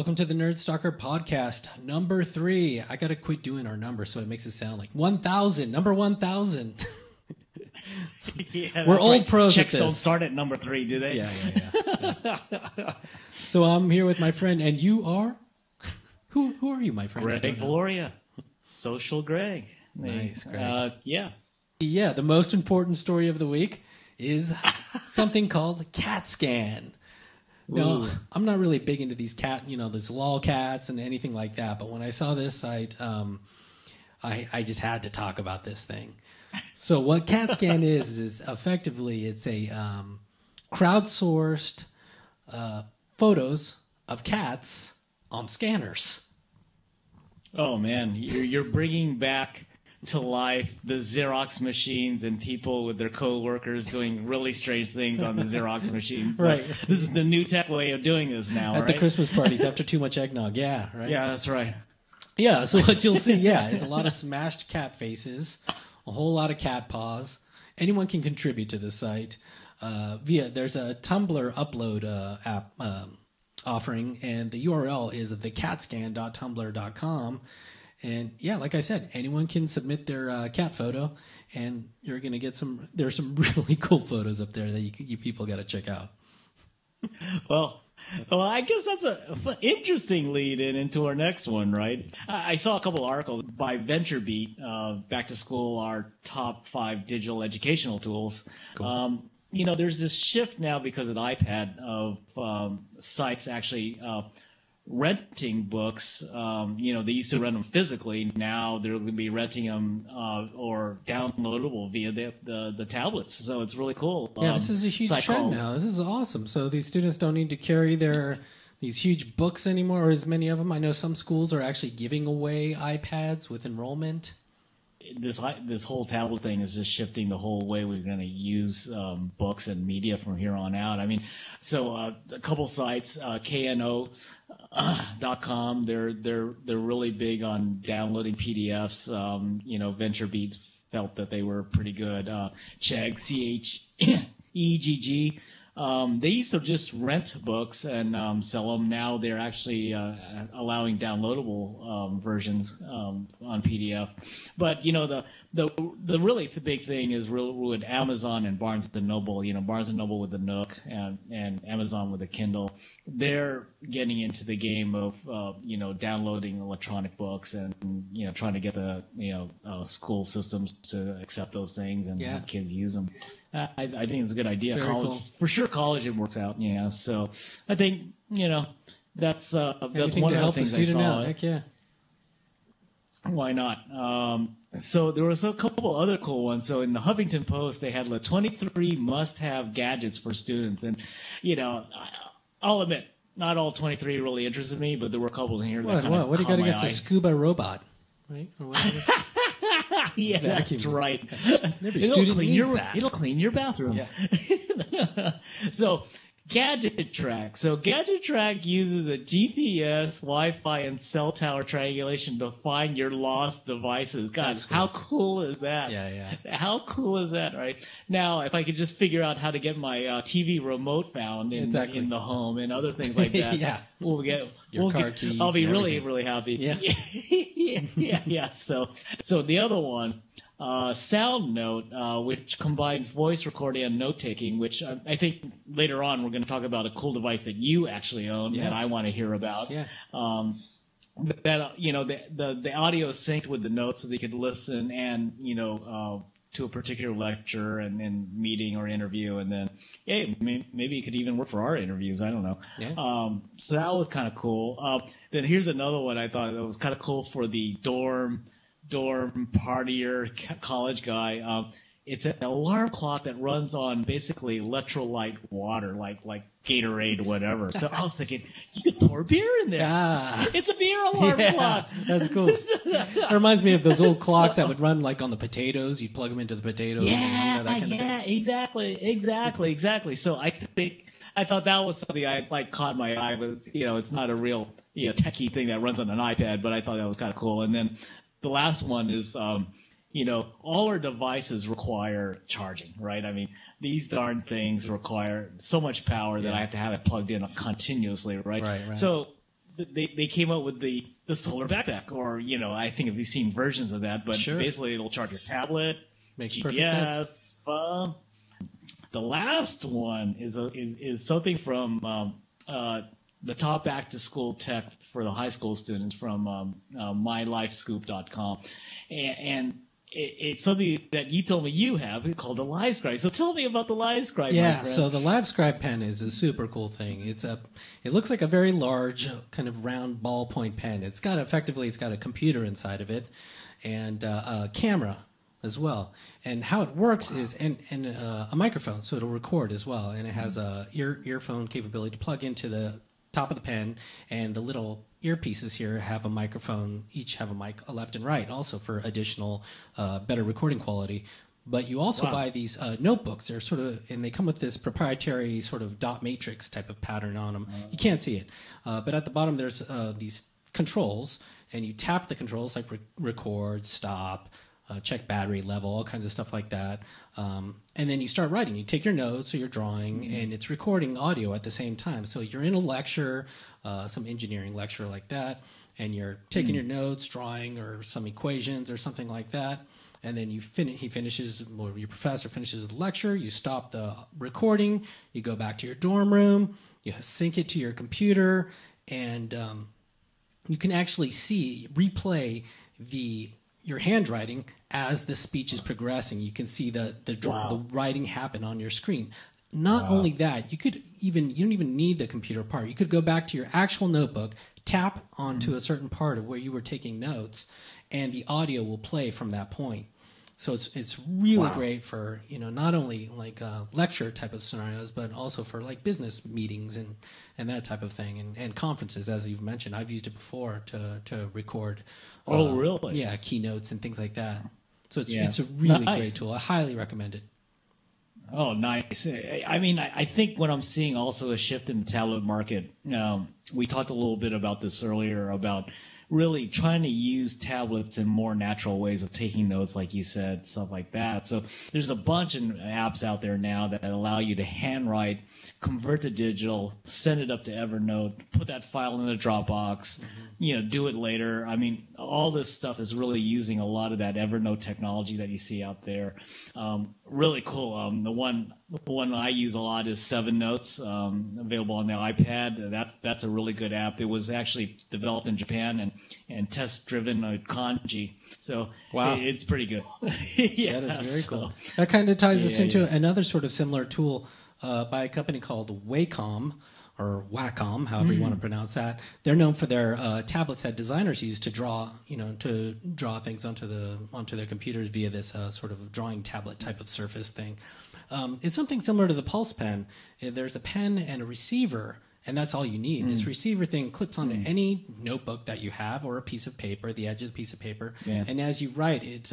Welcome to the Nerd Stalker podcast, number 3. I got to quit doing our number so it makes it sound like 1,000, number 1,000. Yeah, we're old right. pros Checks at don't this. start at number 3, do they? Yeah. So I'm here with my friend, and you are? Who are you, my friend? Greg Valoria. Social Greg. Nice, Greg. Yeah. Yeah, the most important story of the week is something called CAT scan. No, I'm not really big into these these lolcats and anything like that. But when I saw this site, I just had to talk about this thing. So what CAT scan is effectively it's a crowdsourced photos of cats on scanners. Oh man, you're bringing back to life the Xerox machines and people with their co-workers doing really strange things on the Xerox machines. So right. This is the new tech way of doing this now, At the Christmas parties after too much eggnog. Yeah, right? Yeah, that's right. Yeah, so what you'll see, is a lot of smashed cat faces, a whole lot of cat paws. Anyone can contribute to the site. There's a Tumblr upload app offering, and the URL is thecatscan.tumblr.com. And yeah, like I said, anyone can submit their cat photo, and you're going to get there's some really cool photos up there that you people got to check out. Well, I guess that's an interesting lead into our next one, right? I saw a couple articles by VentureBeat, back to school, our top 5 digital educational tools. Cool. There's this shift now because of the iPad of sites actually renting books. They used to rent them physically. Now they're going to be renting them or downloadable via the tablets. So it's really cool. Yeah, this is a huge trend now. This is awesome. So these students don't need to carry these huge books anymore, or as many of them. I know some schools are actually giving away iPads with enrollment. This whole tablet thing is just shifting the whole way we're going to use books and media from here on out. I mean, so a couple sites, KNO.com, they're really big on downloading PDFs. VentureBeat felt that they were pretty good. Chegg, CHEGG. They used to just rent books and sell them. Now they're actually allowing downloadable versions on PDF. But the really big thing is with Amazon and Barnes and Noble. Barnes and Noble with the Nook and Amazon with the Kindle. They're getting into the game of downloading electronic books and trying to get the school systems to accept those things and have kids use them. I think it's a good idea. Very college, cool. For sure, college it works out. Yeah, so I think that's one of the things I saw. Out. Heck yeah. Why not? So there was a couple other cool ones. So in the Huffington Post, they had 23 must-have gadgets for students, and I'll admit, not all 23 really interested me, but there were a couple in here that kind of what do you got caught my against eye. a scuba robot, right? Or whatever. Yeah, Vacuum. that's right. It'll clean your bathroom. Yeah. So Gadget Track. So Gadget Track uses a GPS, Wi-Fi, and cell tower triangulation to find your lost devices. God, cool. How cool is that? Yeah. How cool is that, right? Now, if I could just figure out how to get my TV remote found in the home and other things like that, Yeah. keys. I'll be really, really happy. Yeah. Yeah. So the other one, SoundNote, which combines voice recording and note taking, which I think later on we're going to talk about a cool device that you actually own that I want to hear about. Yeah. That the audio is synced with the notes so they could listen and to a particular lecture and meeting or interview, and then maybe it could even work for our interviews. I don't know. Yeah. So that was kind of cool. Then here's another one I thought that was kind of cool for the dorm partier college guy. It's an alarm clock that runs on basically electrolyte water, like Gatorade, whatever. So I was thinking, you could pour beer in there. Ah. It's a beer alarm clock. That's cool. It reminds me of those old clocks that would run on the potatoes. You'd plug them into the potatoes. Yeah, that kind of thing. Exactly. So I thought that was something I caught my eye, but it's not a real techie thing that runs on an iPad, but I thought that was kind of cool. And then the last one is all our devices require charging, right? I mean, these darn things require so much power that I have to have it plugged in continuously, right? Right. So they came up with the solar backpack, or I think we've seen versions of that, but Sure. basically it'll charge your tablet, Makes perfect sense. GPS. The last one is something from the top back to school tech for the high school students from mylifescoop.com, and it's something that you told me you have called a LiveScribe. So tell me about the LiveScribe. Yeah, so the LiveScribe pen is a super cool thing. It looks like a very large kind of round ballpoint pen. It's got a computer inside of it and a camera as well. And how it works is and a microphone, so it'll record as well. And it has a earphone capability to plug into the top of the pen, and the little earpieces here have a microphone, each have a mic, a left and right, also for additional better recording quality. But you also buy these notebooks. They're and they come with this proprietary sort of dot matrix type of pattern on them. You can't see it, but at the bottom there's these controls, and you tap the controls like record, stop, check battery level, all kinds of stuff like that. And then you start writing. You take your notes or your drawing, and it's recording audio at the same time. So you're in a lecture, some engineering lecture like that, and you're taking your notes, drawing, or some equations or something like that. And then your professor finishes the lecture, you stop the recording, you go back to your dorm room, you sync it to your computer, and you can actually replay your handwriting as the speech is progressing. You can see the writing happen on your screen. Not only that, you don't even need the computer part. You could go back to your actual notebook, tap onto a certain part of where you were taking notes, and the audio will play from that point. So it's really great for not only like lecture type of scenarios, but also for like business meetings and that type of thing, and conferences, as you've mentioned. I've used it before to record. Oh, really? Yeah, keynotes and things like that. So it's a really great tool. I highly recommend it. Oh, nice. I mean, I think what I'm seeing also a shift in the tablet market. We talked a little bit about this earlier about really trying to use tablets in more natural ways of taking notes, like you said, stuff like that. So there's a bunch of apps out there now that allow you to handwrite, convert to digital, send it up to Evernote, put that file in the Dropbox, do it later. I mean, all this stuff is really using a lot of that Evernote technology that you see out there. Really cool. The one I use a lot is 7Notes, available on the iPad. That's a really good app. It was actually developed in Japan and test-driven on Kanji. So it's pretty good. Yeah, that is very cool. That kind of ties us into another sort of similar tool by a company called Wacom, or Wacom, however you want to pronounce that. They're known for their tablets that designers use to draw things onto their computers via this sort of drawing tablet type of surface thing. It's something similar to the Pulse Pen. There's a pen and a receiver, and that's all you need. This receiver thing clips onto any notebook that you have, or a piece of paper, the edge of the piece of paper. Yeah. And as you write, it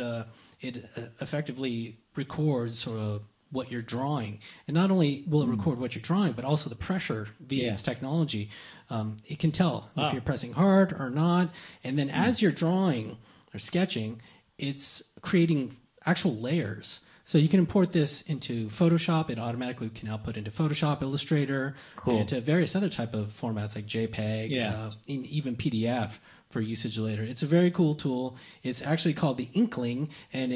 effectively records sort of what you're drawing. And not only will it record what you're drawing, but also the pressure via its technology. It can tell if you're pressing hard or not. And then as you're drawing or sketching, it's creating actual layers. So you can import this into Photoshop. It automatically can output into Photoshop, Illustrator, and to various other type of formats like JPEGs, even PDF for usage later. It's a very cool tool. It's actually called the Inkling, and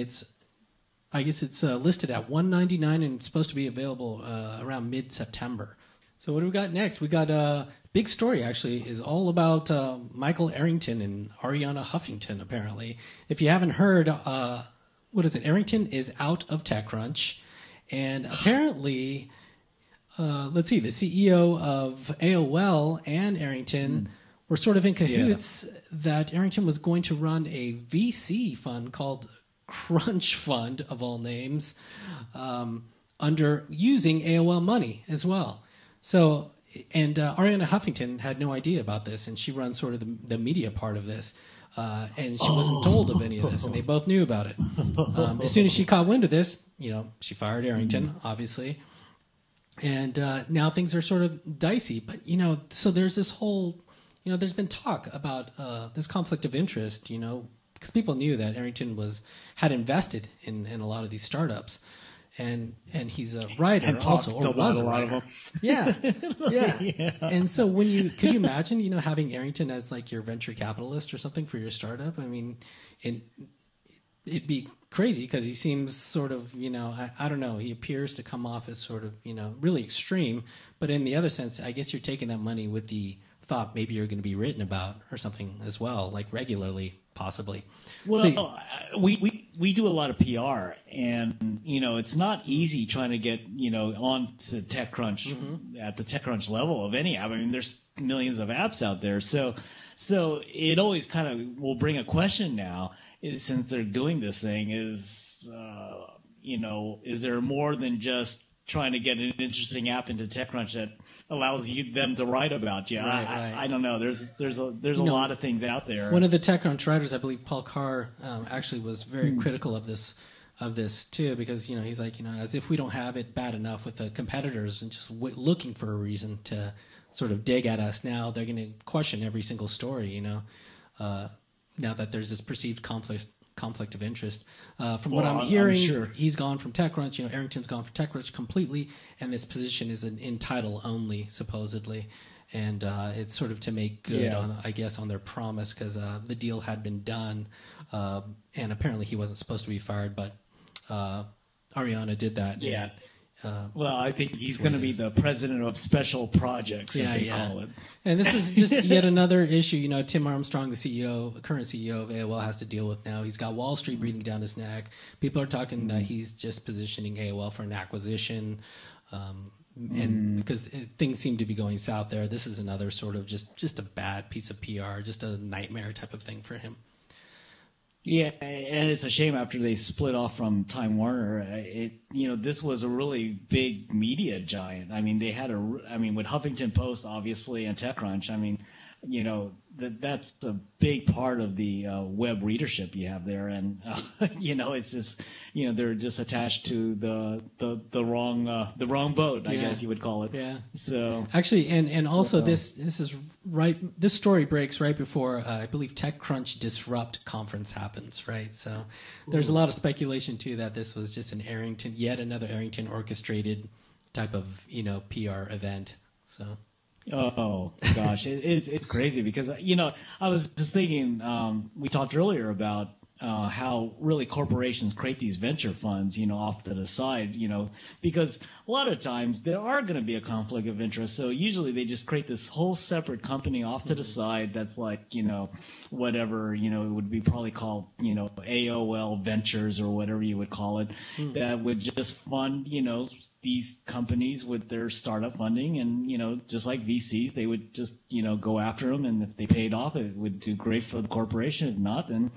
I guess it's listed at $199, and it's supposed to be available around mid-September. So what do we got next? We got a big story, actually, is all about Michael Arrington and Ariana Huffington, apparently. If you haven't heard, what is it? Arrington is out of TechCrunch, and apparently, the CEO of AOL and Arrington were sort of in cahoots that Arrington was going to run a VC fund called Crunch Fund, of all names, under using AOL money as well. So, and Ariana Huffington had no idea about this, and she runs sort of the media part of this. And she wasn't told of any of this, and they both knew about it. As soon as she caught wind of this, she fired Arrington, obviously. And now things are sort of dicey. But, so there's this whole, there's been talk about this conflict of interest, because people knew that Arrington had invested in a lot of these startups. and he's a writer and also, or was a lot of writer. them. Yeah, yeah. And so could you imagine, having Arrington as like your venture capitalist or something for your startup? I mean, it'd be crazy because he seems sort of, I don't know. He appears to come off as sort of, really extreme. But in the other sense, I guess you're taking that money with the thought maybe you're going to be written about or something as well, like regularly, possibly. Well, So, we do a lot of PR, and it's not easy trying to get on to TechCrunch at the TechCrunch level of any app. I mean, there's millions of apps out there, so it always kind of will bring a question now. Since they're doing this thing, is there more than just trying to get an interesting app into TechCrunch that allows them to write about you? Right. I don't know. There's a lot of things out there. One of the TechCrunch writers, I believe Paul Carr, actually was very critical of this too, because he's like, as if we don't have it bad enough with the competitors and just looking for a reason to sort of dig at us. Now they're going to question every single story, now that there's this perceived conflict of interest. From what I'm hearing, sure. he's gone from TechCrunch. Arrington's gone from TechCrunch completely, and this position is in title only, supposedly. And it's sort of to make good on their promise, because the deal had been done, and apparently he wasn't supposed to be fired, but Ariana did that. Yeah. Well, I think he's going to be the president of special projects, as they call it. And this is just yet another issue. Tim Armstrong, the current CEO of AOL, has to deal with now. He's got Wall Street breathing down his neck. People are talking that he's just positioning AOL for an acquisition, and because things seem to be going south there. This is another sort of just a bad piece of PR, just a nightmare type of thing for him. Yeah, and it's a shame after they split off from Time Warner. This was a really big media giant. I mean, with Huffington Post, obviously, and TechCrunch. I mean, that's a big part of the web readership you have there, and it's just they're just attached to the wrong boat, I guess you would call it. Yeah. So actually, and also this is right. This story breaks right before I believe TechCrunch Disrupt conference happens, right? So there's a lot of speculation too that this was just yet another Arrington orchestrated type of PR event. So. Oh gosh, it's crazy because I was just thinking we talked earlier about how really corporations create these venture funds, off to the side, because a lot of times there are going to be a conflict of interest. So usually they just create this whole separate company off to the side that's like, whatever, it would be probably called, AOL Ventures or whatever you would call it, that would just fund, these companies with their startup funding, and just like VCs, they would just go after them, and if they paid off, it would do great for the corporation. If not, then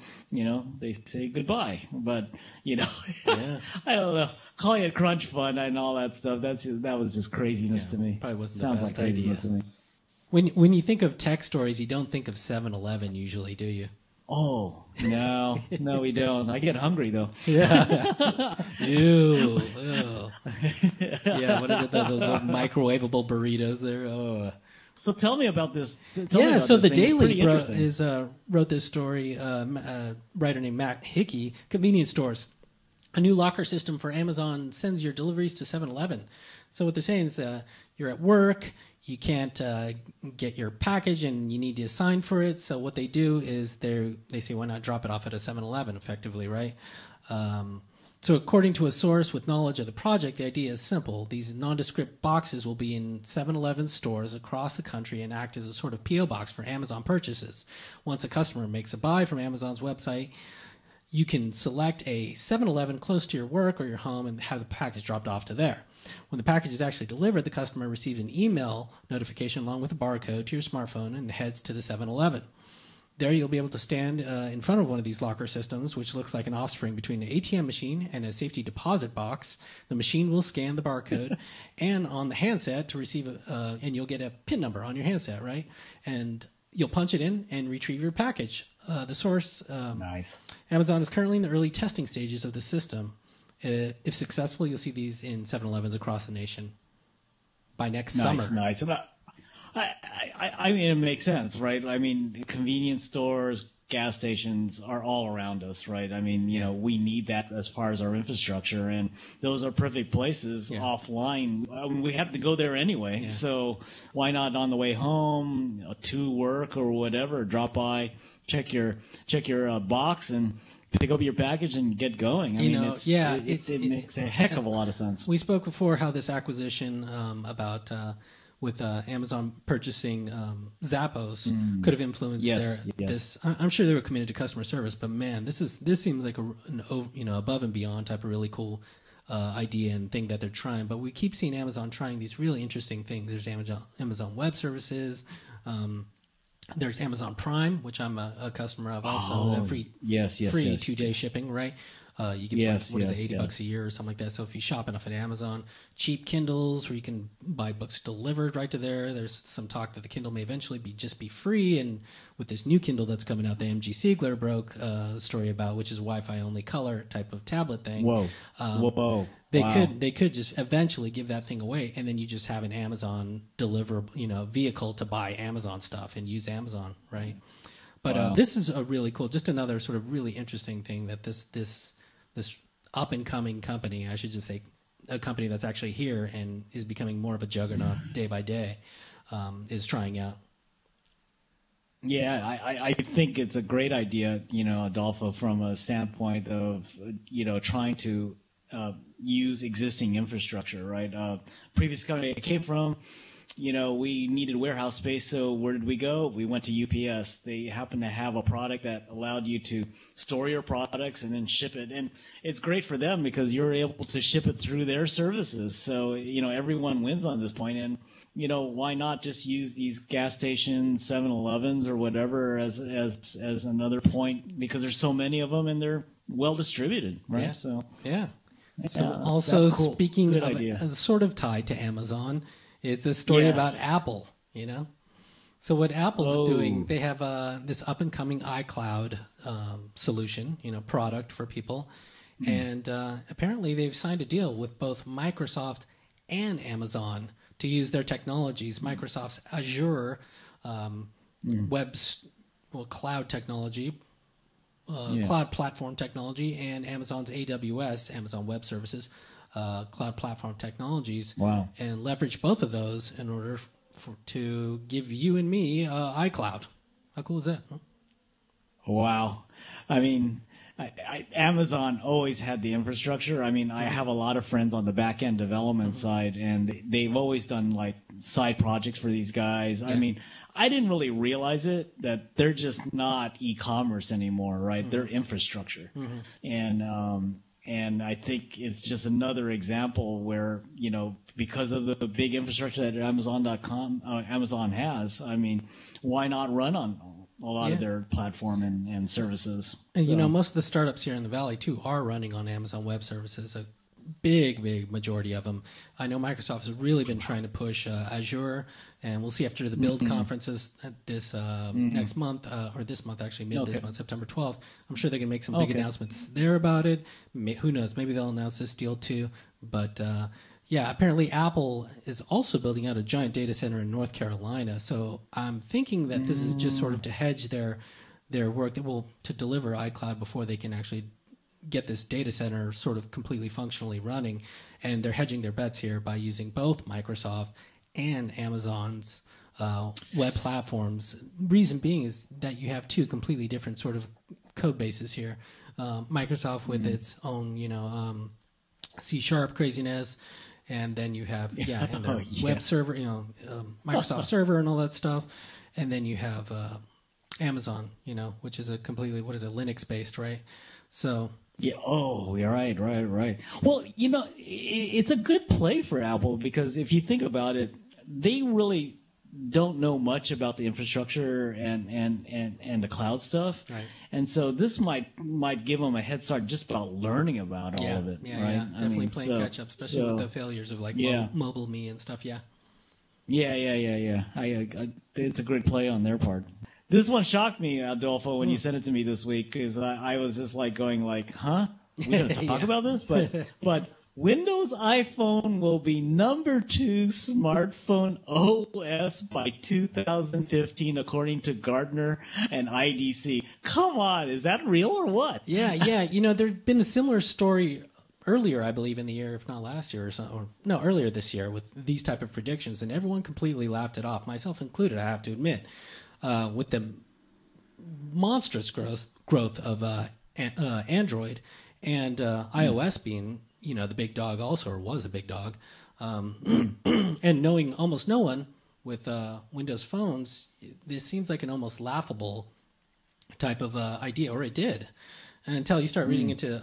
they say goodbye. But I don't know, calling it crunch fund and all that stuff, that was just craziness to me. Probably wasn't Sounds the best like idea. craziness to me. When you think of tech stories, you don't think of 7-Eleven usually, do you? Oh, no, we don't. I get hungry, though. Yeah. Ew. Yeah, what is it, those old microwavable burritos there? Oh. So tell me about this. So the Daily wrote this story, writer named Matt Hickey, convenience stores. A new locker system for Amazon sends your deliveries to 7-Eleven. So what they're saying is you're at work, you can't get your package, and you need to sign for it. So what they do is they say, why not drop it off at a 7-Eleven effectively, right? So according to a source with knowledge of the project, the idea is simple. These nondescript boxes will be in 7-Eleven stores across the country and act as a sort of P.O. box for Amazon purchases. Once a customer makes a buy from Amazon's website, you can select a 7-Eleven close to your work or your home and have the package dropped off to there. When the package is actually delivered, the customer receives an email notification along with a barcode to your smartphone and heads to the 7-Eleven. There you'll be able to stand in front of one of these locker systems, which looks like an offspring between an ATM machine and a safety deposit box. The machine will scan the barcode and on the handset to receive and you'll get a PIN number on your handset, right? And you'll punch it in and retrieve your package. The source, nice. Amazon is currently in the early testing stages of the system. If successful, you'll see these in 7-Elevens across the nation by next summer. Nice. I mean, it makes sense, right? I mean, convenience stores, gas stations are all around us, right? I mean, you know, we need that as far as our infrastructure, and those are perfect places offline. We have to go there anyway, so why not on the way home, to work or whatever, drop by, check your box and pick up your package and get going. I mean, it makes a heck of a lot of sense. We spoke before how this acquisition with Amazon purchasing Zappos could have influenced this. I'm sure they were committed to customer service, but man, this seems like an above and beyond type of really cool idea and thing that they're trying. But we keep seeing Amazon trying these really interesting things. There's Amazon Web Services. There's Amazon Prime, which I'm a customer of also. Free 2-day shipping, right? You give $80 a year or something like that. So if you shop enough at Amazon, cheap Kindles where you can buy books delivered right to there. There's some talk that the Kindle may eventually be free, and with this new Kindle that's coming out, the MG Siegler broke a story about, which is Wi-Fi only color type of tablet thing. Whoa. They could just eventually give that thing away, and then you just have an Amazon vehicle to buy Amazon stuff and use Amazon, right? But this is a really cool, just another sort of really interesting thing that this up and coming company, I should just say, a company that's actually here and is becoming more of a juggernaut day by day, is trying out. Yeah, I think it's a great idea, Adolfo, from a standpoint of, trying to use existing infrastructure, right? Previous company I came from, we needed warehouse space, so where did we go? We went to UPS. They happened to have a product that allowed you to store your products and then ship it. And it's great for them because you're able to ship it through their services. So, everyone wins on this point. And, why not just use these gas stations, 7-Elevens or whatever as another point, because there's so many of them and they're well distributed, right? Yeah. So, also that's cool. Speaking Good of idea. Sort of tied to Amazon, is the story about Apple, So what Apple's doing, they have this up-and-coming iCloud solution, product for people. And apparently they've signed a deal with both Microsoft and Amazon to use their technologies. Microsoft's Azure cloud technology, cloud platform technology, and Amazon's AWS, Amazon Web Services, cloud platform technologies, and leverage both of those in order to give you and me iCloud. How cool is that? Huh? Wow. I mean, Amazon always had the infrastructure. I mean, I have a lot of friends on the back-end development side, and they've always done, side projects for these guys. Yeah. I mean, I didn't really realize it, that they're just not e-commerce anymore, right? They're infrastructure. And I think it's just another example where, because of the big infrastructure that Amazon has, I mean, why not run on a lot of their platform and services? And, most of the startups here in the Valley, too, are running on Amazon Web Services. A big majority of them. I know Microsoft has really been trying to push Azure, and we'll see after the Build conferences this next month, or this month actually, this month, September 12th. I'm sure they can make some big announcements there about it. Who knows? Maybe they'll announce this deal too. But apparently Apple is also building out a giant data center in North Carolina. So I'm thinking that this is just sort of to hedge their work to deliver iCloud before they can actually get this data center sort of completely functionally running, and they're hedging their bets here by using both Microsoft and Amazon's web platforms. Reason being is that you have two completely different sort of code bases here. Microsoft with its own, C# craziness, and then you have web server, Microsoft server and all that stuff, and then you have Amazon, which is a completely Linux based, right? So. Yeah. Oh, you're right. Well, it's a good play for Apple because if you think about it, they really don't know much about the infrastructure and the cloud stuff, right? And so this might give them a head start just about learning about all of it, right? Yeah, definitely playing catch up, especially with the failures of mobile me and stuff. Yeah. It's a great play on their part. This one shocked me, Adolfo, when you sent it to me this week, because I was just going huh? We gonna talk about this? But Windows iPhone will be number 2 smartphone OS by 2015, according to Gartner and IDC. Come on, is that real or what? Yeah. There'd been a similar story earlier, I believe, in the year, if not last year earlier this year, with these type of predictions, and everyone completely laughed it off, myself included, I have to admit, with the monstrous growth of Android and iOS being, the big dog also, or was a big dog, and knowing almost no one with Windows phones, this seems like an almost laughable type of idea, or it did, until you start reading into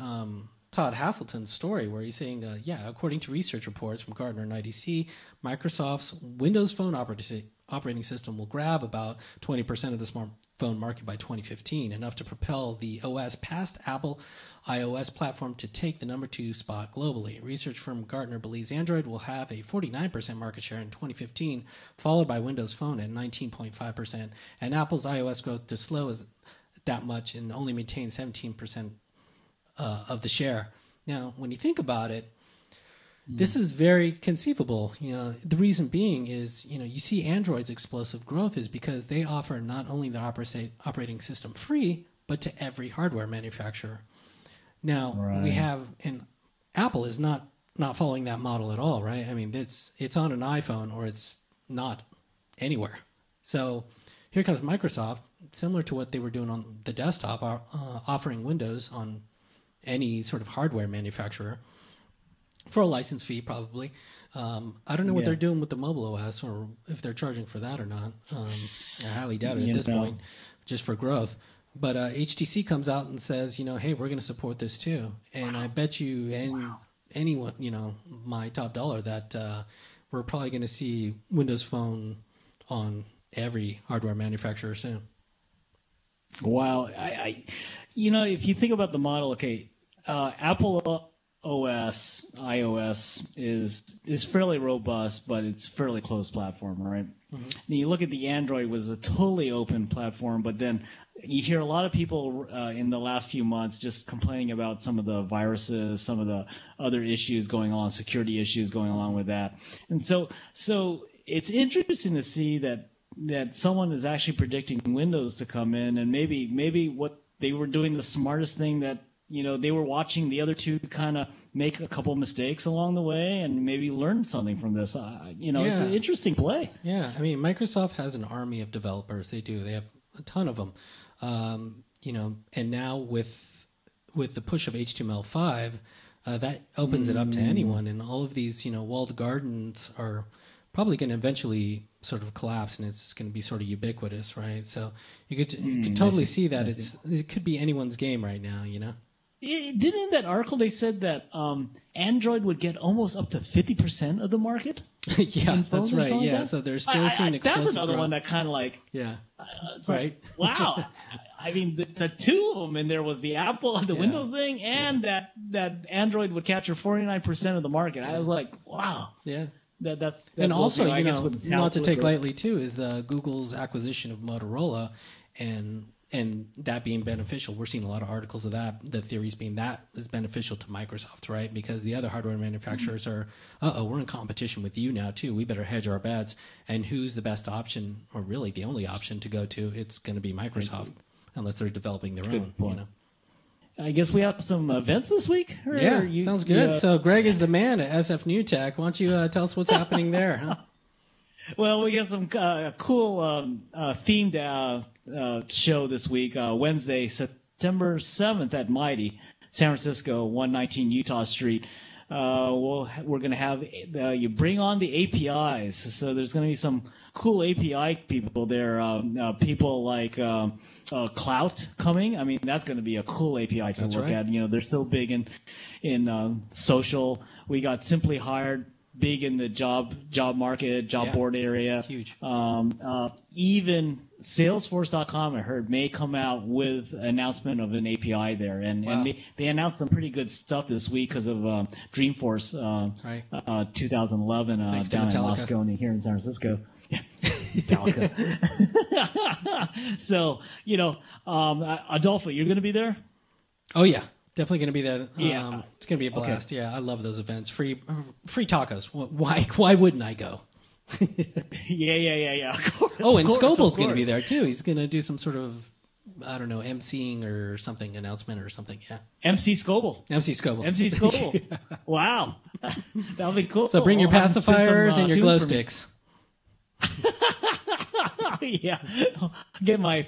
Todd Haselton's story, where he's saying, according to research reports from Gartner and IDC, Microsoft's Windows Phone operating system will grab about 20% of the smartphone market by 2015, enough to propel the OS past Apple iOS platform to take the number 2 spot globally. Research firm Gartner believes Android will have a 49% market share in 2015, followed by Windows Phone at 19.5%, and Apple's iOS growth to slow as that much and only maintain 17% of the share. Now, when you think about it, this is very conceivable. The reason being is, you see Android's explosive growth is because they offer not only the operating system free, but to every hardware manufacturer. Now, we have, and Apple is not following that model at all, right? I mean, it's on an iPhone or it's not anywhere. So here comes Microsoft, similar to what they were doing on the desktop, offering Windows on any sort of hardware manufacturer for a license fee, probably. I don't know what they're doing with the mobile OS, or if they're charging for that or not. I highly doubt it at this point, just for growth. But HTC comes out and says, hey, we're going to support this too. And I bet you anyone, my top dollar, that we're probably going to see Windows Phone on every hardware manufacturer soon. Wow. If you think about the model, okay, Apple OS, iOS is fairly robust, but it's fairly closed platform, right? Mm-hmm. And you look at the Android was a totally open platform, but then you hear a lot of people in the last few months just complaining about some of the viruses, some of the other issues going on, security issues going along with that. And so it's interesting to see that someone is actually predicting Windows to come in, and maybe what they were doing the smartest thing, that they were watching the other two kind of make a couple mistakes along the way and maybe learn something from this. It's an interesting play. Yeah, I mean, Microsoft has an army of developers. They do. They have a ton of them. And now with the push of HTML5, that opens it up to anyone. And all of these, walled gardens are probably going to eventually sort of collapse, and it's going to be sort of ubiquitous, right? So you could totally see that it could be anyone's game right now, Didn't in that article they said that Android would get almost up to 50% of the market? Yeah, that's right. Yeah, that? So they're still seeing explosive That's another growth. one that kind of like... Yeah, it's right. Like, wow. I mean, the two of them, and there was the Apple, the Windows thing, and that Android would capture 49% of the market. I was like, wow. Yeah. That and also, not to take lightly too, is the Google's acquisition of Motorola, and that being beneficial. We're seeing a lot of articles of that. The theories being that is beneficial to Microsoft, right? Because the other hardware manufacturers are, we're in competition with you now too. We better hedge our bets. And who's the best option, or really the only option to go to? It's going to be Microsoft, unless they're developing their own. I guess we have some events this week. Sounds good. So Greg is the man at SF New Tech. Why don't you tell us what's happening there? Huh? Well, we got some cool themed show this week. Wednesday, September 7th at Mighty, San Francisco, 119 Utah Street. We're going to have you bring on the APIs. So there's going to be some cool API people there. People like Clout coming. I mean, that's going to be a cool API to look at. They're so big in social. We got Simply Hired, big in the job market, job board area. Huge. Even Salesforce.com, I heard, may come out with an announcement of an API there. And they announced some pretty good stuff this week because of Dreamforce 2011 down in Moscone here in San Francisco. Yeah, Metallica. So, Adolfo, you're going to be there? Oh, yeah. Definitely going to be there. Yeah. It's going to be a blast. Okay. Yeah, I love those events. Free tacos. Why wouldn't I go? Yeah. Of course, oh, and Scoble's going to be there too. He's going to do some sort of, I don't know, emceeing or something, announcement or something. Yeah. MC Scoble. Yeah. Wow. That'll be cool. So bring your pacifiers and your glow sticks. Yeah, get my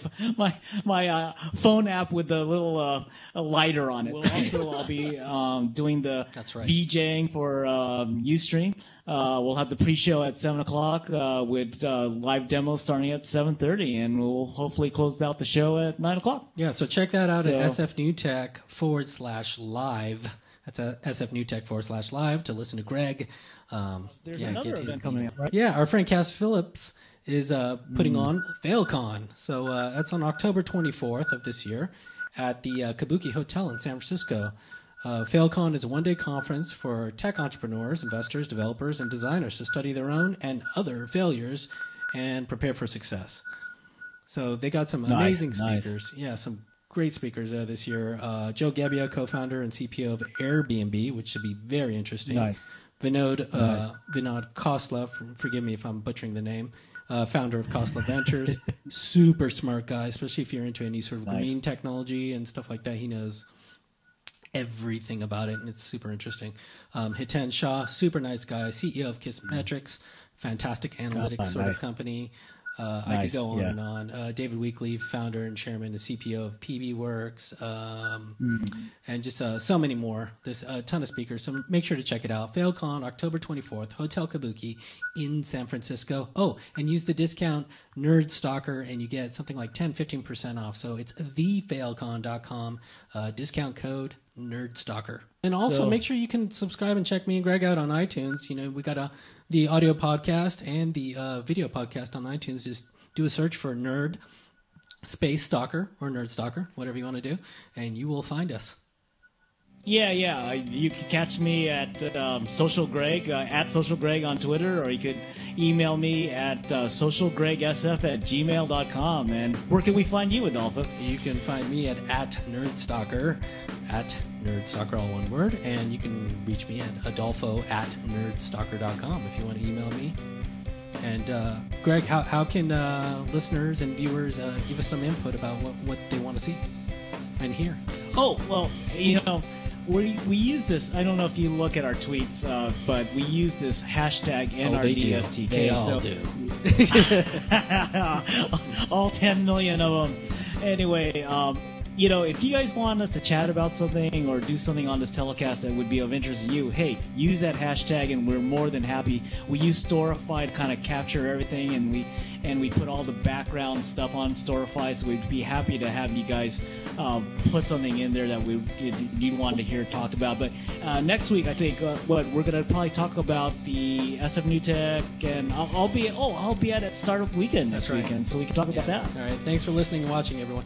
phone app with the little lighter on it. I'll be doing the DJing for Ustream. We'll have the pre-show at 7:00 with live demos starting at 7:30, and we'll hopefully close out the show at 9:00. Yeah, so check that out at sfnewtech/live. That's a sfnewtech/live to listen to Greg. There's another event coming up, right? Yeah, our friend Cass Phillips is putting on FailCon. So that's on October 24th of this year at the Kabuki Hotel in San Francisco. FailCon is a one-day conference for tech entrepreneurs, investors, developers, and designers to study their own and other failures and prepare for success. So they got some amazing speakers. Nice. Yeah, some great speakers this year. Joe Gebbia, co-founder and CPO of Airbnb, which should be very interesting. Nice. Vinod Khosla, forgive me if I'm butchering the name, founder of Khosla Ventures. Super smart guy, especially if you're into any sort of green technology and stuff like that. He knows everything about it, and it's super interesting. Hiten Shah, super nice guy, CEO of Kissmetrics, fantastic analytics sort of company. I could go on and on. David Weekley, founder and chairman and CPO of PBWorks, and just so many more. There's a ton of speakers, so make sure to check it out. FailCon, October 24th, Hotel Kabuki in San Francisco. Oh, and use the discount NerdStalker, and you get something like 10-15% off. So it's thefailcon.com, discount code NerdStalker. And also make sure you can subscribe and check me and Greg out on iTunes. You know, we got the audio podcast and the video podcast on iTunes. Just do a search for Nerd Space Stalker or Nerd Stalker, whatever you want to do, and you will find us. Yeah. You can catch me at Social Greg, at Social Greg on Twitter, or you could email me at socialgregsf@gmail.com. And where can we find you, Adolfo? You can find me at NerdStalker, at NerdStalker, all one word, and you can reach me at adolfo@nerdstalker.com if you want to email me. And Greg, how can listeners and viewers give us some input about what they want to see and hear? Oh, well, we use this. I don't know if you look at our tweets, but we use this hashtag NRDSTK. They all do. All 10 million of them. Anyway, if you guys want us to chat about something or do something on this telecast that would be of interest to you, hey, use that hashtag, and we're more than happy. We use Storify to kind of capture everything, and we put all the background stuff on Storify, so we'd be happy to have you guys put something in there that you'd want to hear talked about. But next week, I think we're going to probably talk about the SF New Tech, and I'll be at Startup Weekend next weekend, so we can talk about that. All right, thanks for listening and watching, everyone.